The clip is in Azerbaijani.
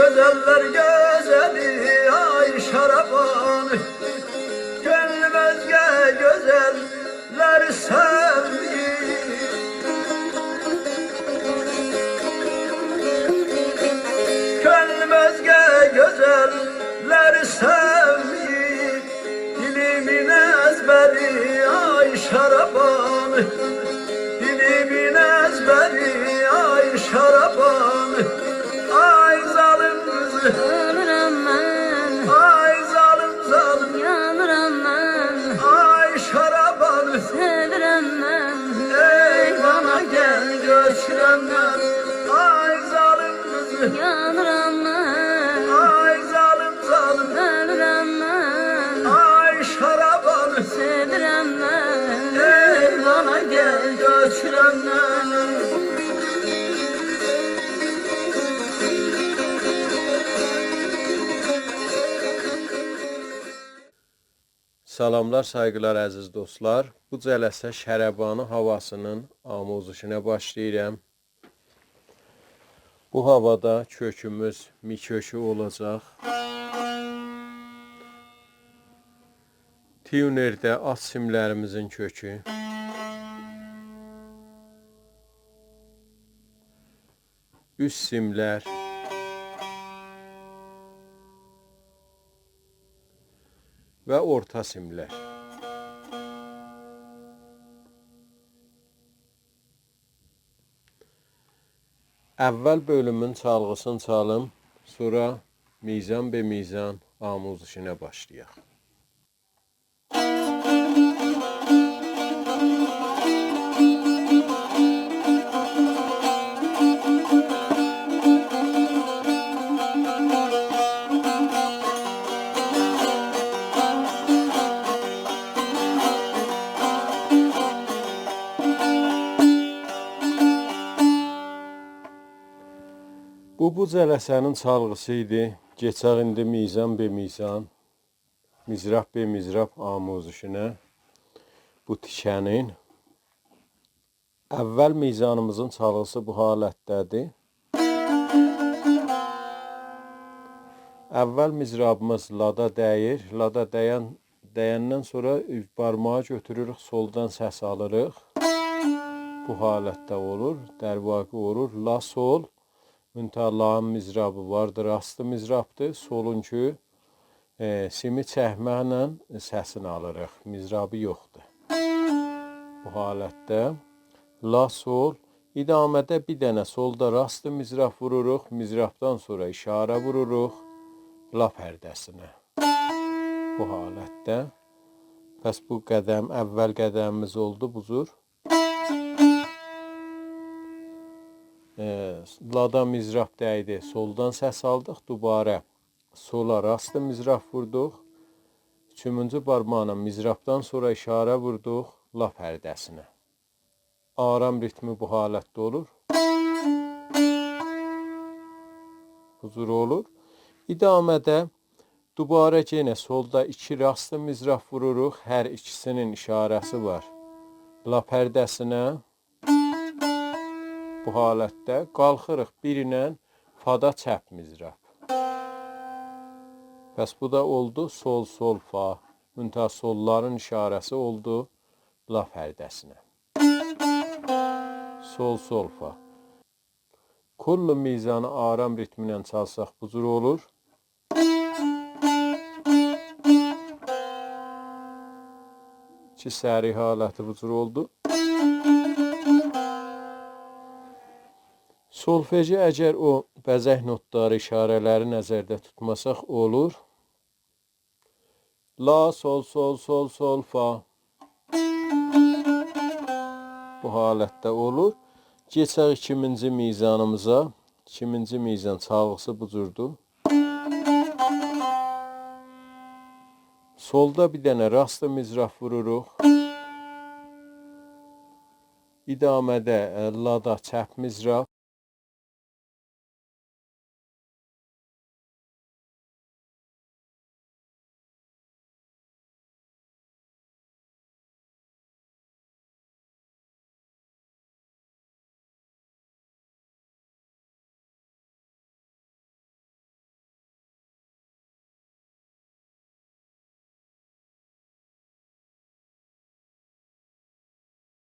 Gözeller gözeli ay şaraban, gönlüm özge gözeller sevdi. Gönlüm özge gözeller sevdi. Dilimin ezberi ay şaraban, dilimin ezberi ay şaraban. Ay zalim kızı, Ölürüm ben, ay zalim zalim, yanırım ben, ay şaraban. sevirem ben. Ey bana gel göçürenler, ay zalim kızı, Yanırım ben, ay zalim zalim, ölürüm ben, ay şaraban. sevirem ben. Ey bana gel göçürenler. Salamlar, saygılar əziz dostlar. Bu cələsə Şərəbanı havasının amuzuşuna başlayıram. Bu havada kökümüz mi kökü olacaq. Tunerdə at simlərimizin kökü. Üst simlər. Və orta simlər. Əvvəl bölümün çalğısını çalım, sonra mizan be mizan amuzuşuna başlayaq. Bu cələsənin çalğısı idi. Geçək indi mizan be mizan, mizrab be mizrab amuzuşuna bu tikənin. Əvvəl mizanımızın çalğısı bu halətdədir. Əvvəl mizrabımız lada dəyir. Lada dəyəndən sonra barmağı götürürük, soldan səs alırıq. Bu halətdə olur, dərvaqı olur. La sol. Müntəllağın mizrabı vardır, rastı mizrabdır. Soluncu simi çəkməklə səsini alırıq. Mizrabı yoxdur. Bu halətdə la sol. İdamədə bir dənə solda rastı mizrab vururuq. Mizrabdan sonra işarə vururuq la pərdəsinə. Bu halətdə. Bəs bu qədəm, əvvəl qədəmimiz oldu bu cür. Lada mizrab dəydi, soldan səs aldıq, dubara sola rastı mizrab vurduq. Üçüncü barmağına mizrabdan sonra işarə vurduq la pərdəsinə. Aram ritmi bu halətdə olur. Bu cür olur. İdamədə dubara yenə solda iki rastı mizrab vururuq. Hər ikisinin işarəsi var. La pərdəsinə. Bu halətdə qalxırıq birinə fada çəp mizrab. Bəs bu da oldu sol sol fa. Müntəha solların işarəsi oldu la pərdəsinə. Sol sol fa. Kullu mizanı aram ritminə çalsaq bu cür olur. İki səri haləti bu cür oldu. Solfeji əgər o bəzək notları, işarələri nəzərdə tutmasaq olur. La, sol, sol, sol, sol, fa. Bu halətdə olur. Geçək ikinci mizanımıza. İkinci mizan çalğısı bu cürdür. Solda bir dənə rastı mizrab vururuq. İdamədə lada çəp mizrab.